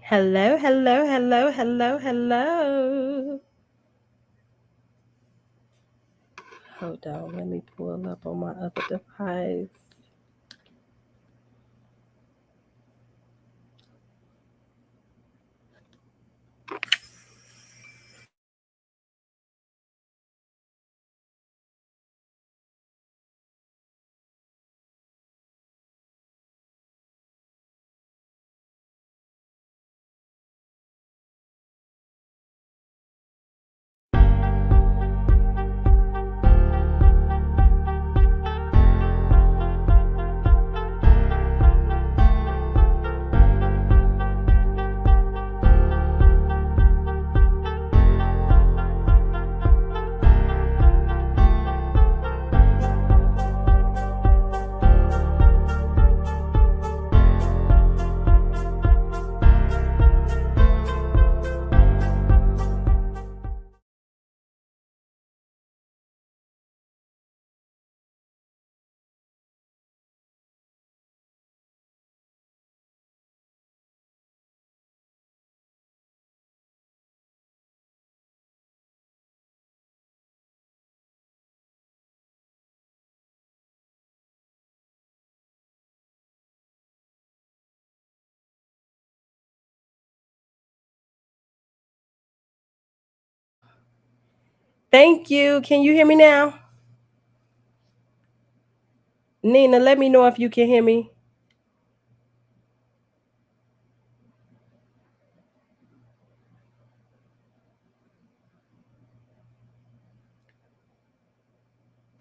Hello, hello, hello, hello, hello. Hold on, let me pull up on my other device. Thank you. Can you hear me now? Nina, let me know if you can hear me.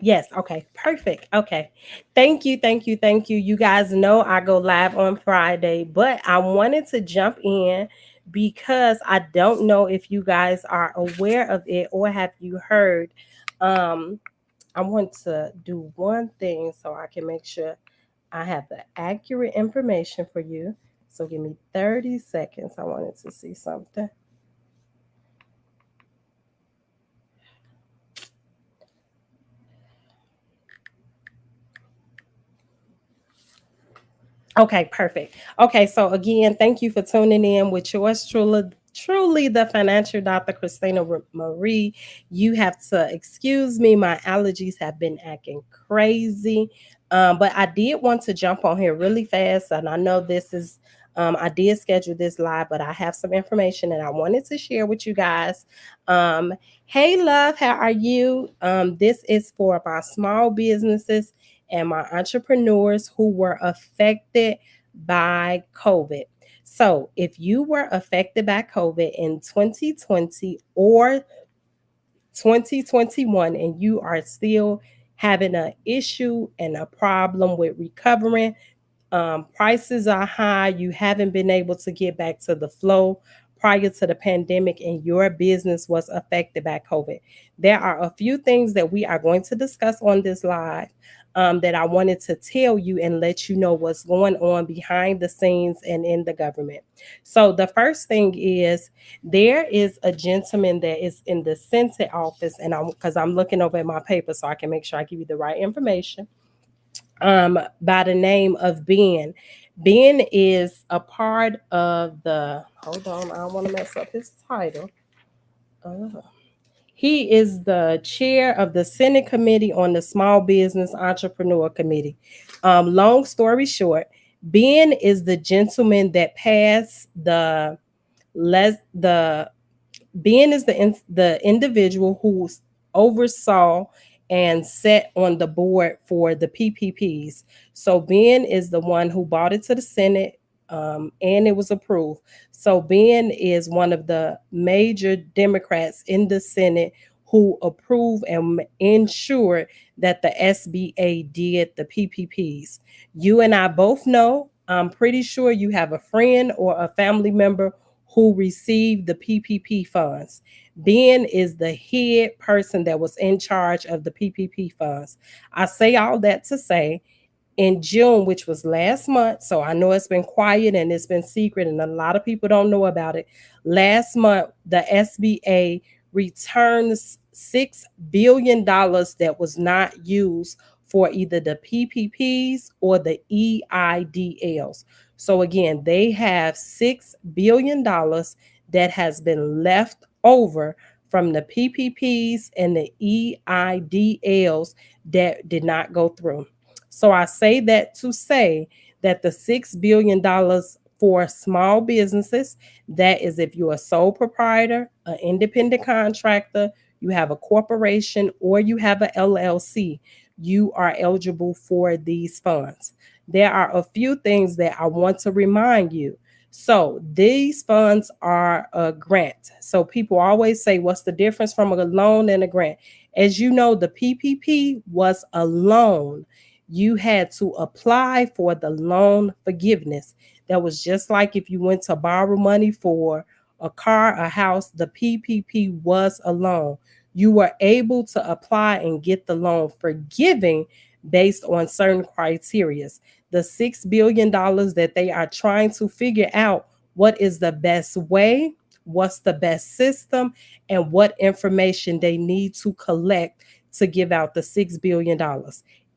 Yes, okay, perfect. Okay. Thank you, thank you, thank you. You guys know I go live on Friday, but I wanted to jump in because I don't know if you guys are aware of it or have you heard. Um, I want to do one thing so I can make sure I have the accurate information for you. So give me 30 seconds. I wanted to see something. Okay, perfect. Okay, so again, thank you for tuning in with yours truly the financial Dr. Christina Marie. You have to excuse me, my allergies have been acting crazy. But I did want to jump on here really fast, and I know this is I did schedule this live, but I have some information that I wanted to share with you guys. Um, hey, love, how are you? This is for my small businesses and my entrepreneurs who were affected by COVID. So, if you were affected by COVID in 2020 or 2021 and you are still having an issue and a problem with recovering, prices are high, you haven't been able to get back to the flow prior to the pandemic, and your business was affected by COVID. There are a few things that we are going to discuss on this live that I wanted to tell you and let you know what's going on behind the scenes and in the government. So, the first thing is there is a gentleman that is in the Senate office, and I'm looking over at my paper so I can make sure I give you the right information by the name of Ben. Ben is a part of the, hold on, I don't want to mess up his title. Uh, he is the chair of the Senate Committee on the Small Business Entrepreneur Committee. Long story short, Ben is the gentleman that passed the Ben is the individual who oversaw and sat on the board for the PPPs. So Ben is the one who brought it to the Senate, and it was approved. So Ben is one of the major Democrats in the Senate who approved and ensured that the SBA did the PPPs. You and I both know, I'm pretty sure you have a friend or a family member who received the PPP funds. Ben is the head person that was in charge of the PPP funds. I say all that to say in June, which was last month, so I know it's been quiet and it's been secret and a lot of people don't know about it. Last month, the SBA returned $6 billion that was not used for either the PPPs or the EIDLs. So again, they have $6 billion that has been left over from the PPPs and the EIDLs that did not go through. So I say that to say that the $6 billion for small businesses, that is if you're a sole proprietor, an independent contractor, you have a corporation, or you have a LLC, you are eligible for these funds. There are a few things that I want to remind you. So these funds are a grant. So people always say, what's the difference from a loan and a grant? As you know, the PPP was a loan. You had to apply for the loan forgiveness. That was just like if you went to borrow money for a car, a house, the PPP was a loan. You were able to apply and get the loan forgiving based on certain criteria. The $6 billion that they are trying to figure out what is the best way, what's the best system, and what information they need to collect to give out the $6 billion.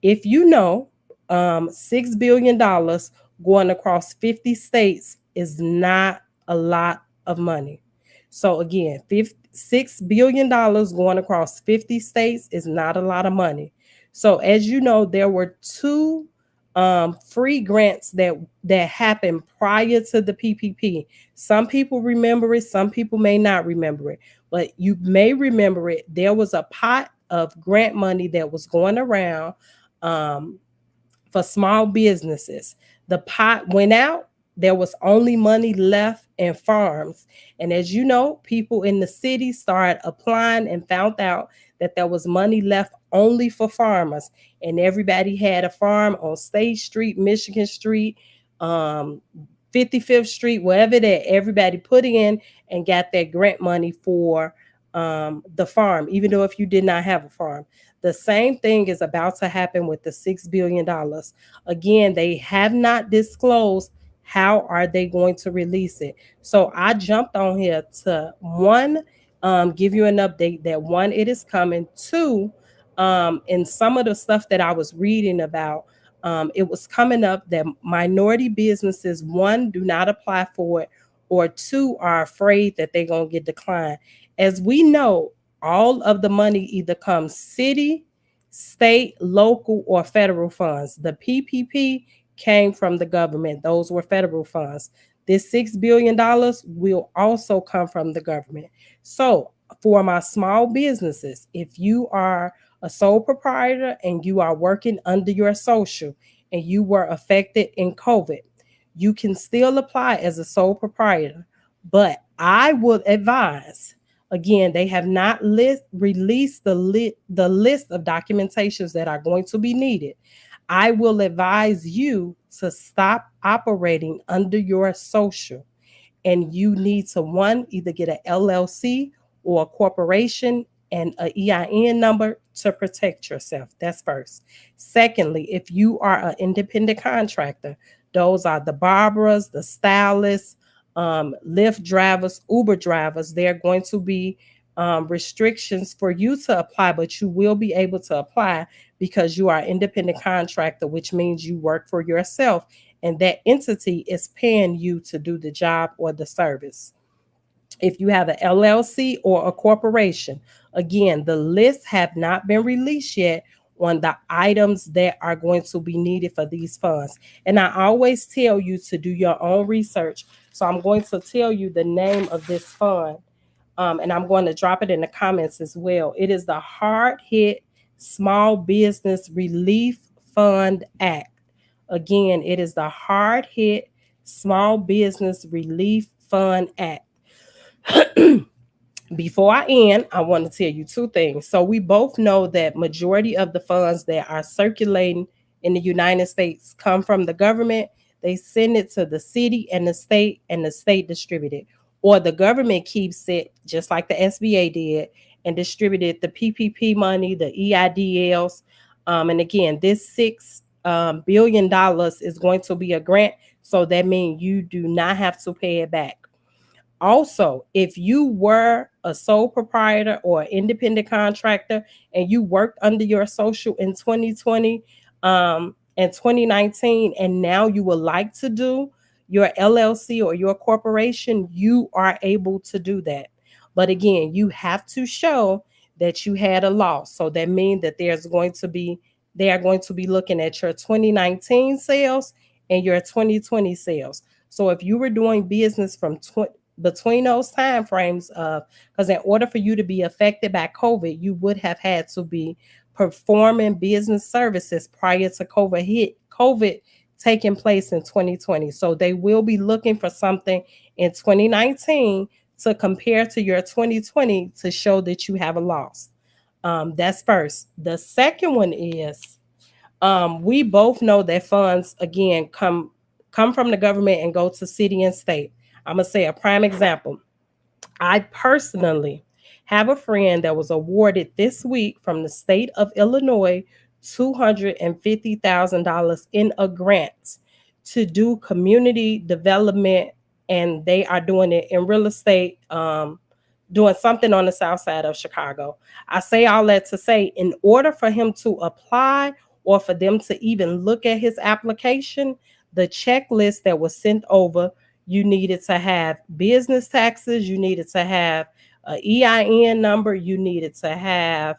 If you know, $6 billion going across 50 states is not a lot of money. So again, $6 billion going across 50 states is not a lot of money. So as you know, there were two free grants that happened prior to the PPP. Some people remember it, some people may not remember it, but you may remember it. There was a pot of grant money that was going around um, for small businesses. The pot went out. There was only money left in farms. And as you know, people in the city started applying and found out that there was money left only for farmers. And everybody had a farm on State Street, Michigan Street, um, 55th Street, wherever that everybody put in and got that grant money for the farm, even though if you did not have a farm. The same thing is about to happen with the $6 billion. Again, they have not disclosed how are they going to release it. So I jumped on here to one, give you an update that one, it is coming. Two, and some of the stuff that I was reading about, it was coming up that minority businesses, one, do not apply for it, or two, are afraid that they're going to get declined. As we know, all of the money either comes city, state, local, or federal funds. The PPP came from the government, those were federal funds. This $6 billion will also come from the government. So, for my small businesses, if you are a sole proprietor and you are working under your social and you were affected in COVID, you can still apply as a sole proprietor. But I would advise, again, they have not released the list of documentations that are going to be needed. I will advise you to stop operating under your social, and you need to, one, either get an LLC or a corporation and an EIN number to protect yourself. That's first. Secondly, if you are an independent contractor, those are the barbers, the stylists, Lyft drivers, Uber drivers. They're going to be restrictions for you to apply, but you will be able to apply because you are an independent contractor, which means you work for yourself and that entity is paying you to do the job or the service. If you have an LLC or a corporation, again, the lists have not been released yet on the items that are going to be needed for these funds. And I always tell you to do your own research. So I'm going to tell you the name of this fund, and I'm going to drop it in the comments as well. It is the Hard Hit Small Business Relief Fund Act. Again, it is the Hard Hit Small Business Relief Fund Act. Before I end, I want to tell you two things. So we both know that majority of the funds that are circulating in the United States come from the government. They send it to the city and the state distribute it. Or the government keeps it just like the SBA did and distributed the PPP money, the EIDLs. And again, this $6 billion is going to be a grant. So that means you do not have to pay it back. Also, if you were a sole proprietor or independent contractor and you worked under your social in 2020 and 2019, and now you would like to do your LLC or your corporation, you are able to do that. But again, you have to show that you had a loss. So that means that they are going to be looking at your 2019 sales and your 2020 sales. So if you were doing business from between those time frames of, because in order for you to be affected by COVID, you would have had to be performing business services prior to COVID taking place in 2020. So they will be looking for something in 2019 to compare to your 2020 to show that you have a loss. That's first. The second one is, we both know that funds again come from the government and go to city and state. I'm gonna say a prime example. I personally have a friend that was awarded this week from the state of Illinois $250,000 in a grant to do community development, and they are doing it in real estate, doing something on the south side of Chicago. I say all that to say, in order for him to apply or for them to even look at his application, the checklist that was sent over, you needed to have business taxes, you needed to have a EIN number, you needed to have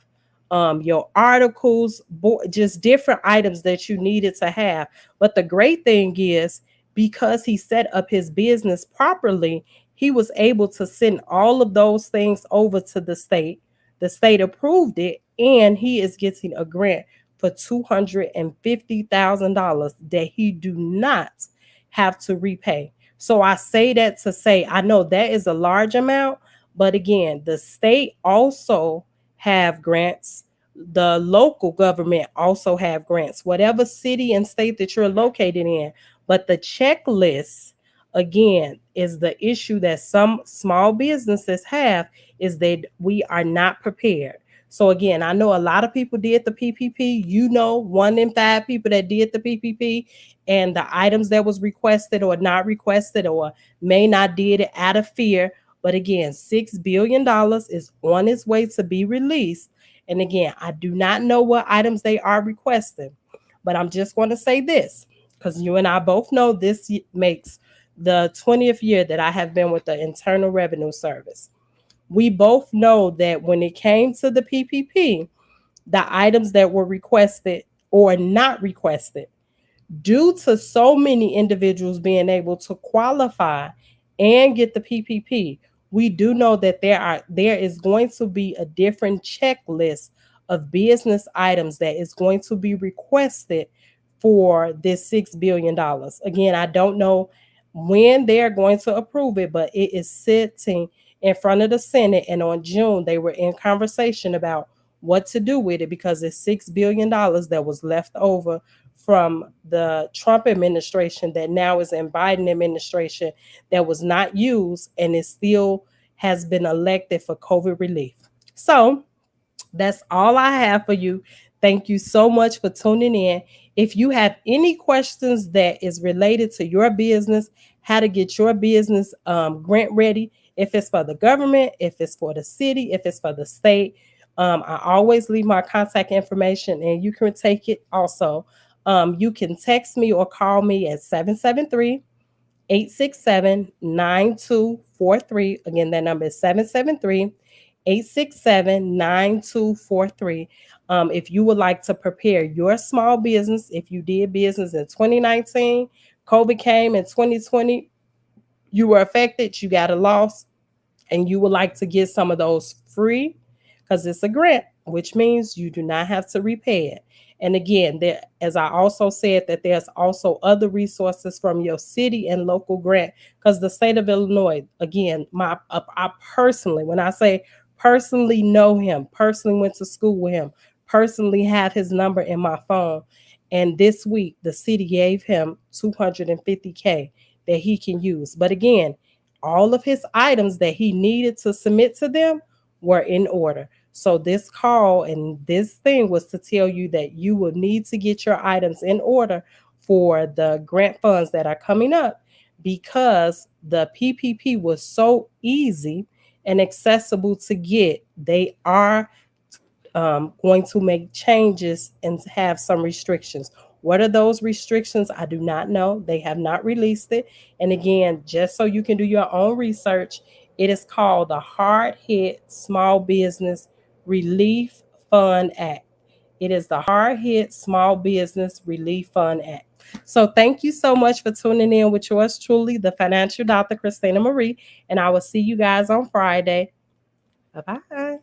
your articles, just different items that you needed to have. But the great thing is, because he set up his business properly, he was able to send all of those things over to the state. The state approved it, and he is getting a grant for $250,000 that he do not have to repay. So I say that to say, I know that is a large amount, but again, the state also have grants. The local government also have grants, whatever city and state that you're located in. But the checklist, again, is the issue that some small businesses have, is that we are not prepared. So again, I know a lot of people did the PPP. You know, 1 in 5 people that did the PPP, and the items that was requested or not requested or may not did it out of fear. But again, $6 billion is on its way to be released. And again, I do not know what items they are requesting, but I'm just going to say this, because you and I both know this makes the 20th year that I have been with the Internal Revenue Service. We both know that when it came to the PPP, the items that were requested or not requested, due to so many individuals being able to qualify and get the PPP, we do know that there is going to be a different checklist of business items that is going to be requested for this $6 billion. Again, I don't know when they're going to approve it, but it is sitting in front of the Senate, and on June they were in conversation about what to do with it, because it's $6 billion that was left over from the Trump administration that now is in Biden administration, that was not used, and it still has been elected for COVID relief. So that's all I have for you. Thank you so much for tuning in. If you have any questions that is related to your business, how to get your business grant ready, if it's for the government, if it's for the city, if it's for the state, I always leave my contact information, and you can take it also. You can text me or call me at 773-867-9243. Again, that number is 773-867-9243. If you would like to prepare your small business, if you did business in 2019, COVID came in 2020, you were affected, you got a loss, and you would like to get some of those free, because it's a grant, which means you do not have to repay it. And again, there, as I also said, that there's also other resources from your city and local grant, because the state of Illinois, again, I personally, when I say personally know him, personally went to school with him, personally have his number in my phone. And this week, the city gave him 250K that he can use. But again, all of his items that he needed to submit to them were in order. So this call and this thing was to tell you that you will need to get your items in order for the grant funds that are coming up, because the PPP was so easy and accessible to get. They are going to make changes and have some restrictions. What are those restrictions? I do not know. They have not released it. And again, just so you can do your own research, it is called the Hard Hit Small Business Relief Fund Act. It is the Hard Hit Small Business Relief Fund Act. So thank you so much for tuning in with yours truly, the financial Dr. Christina Marie, and I will see you guys on Friday. Bye bye.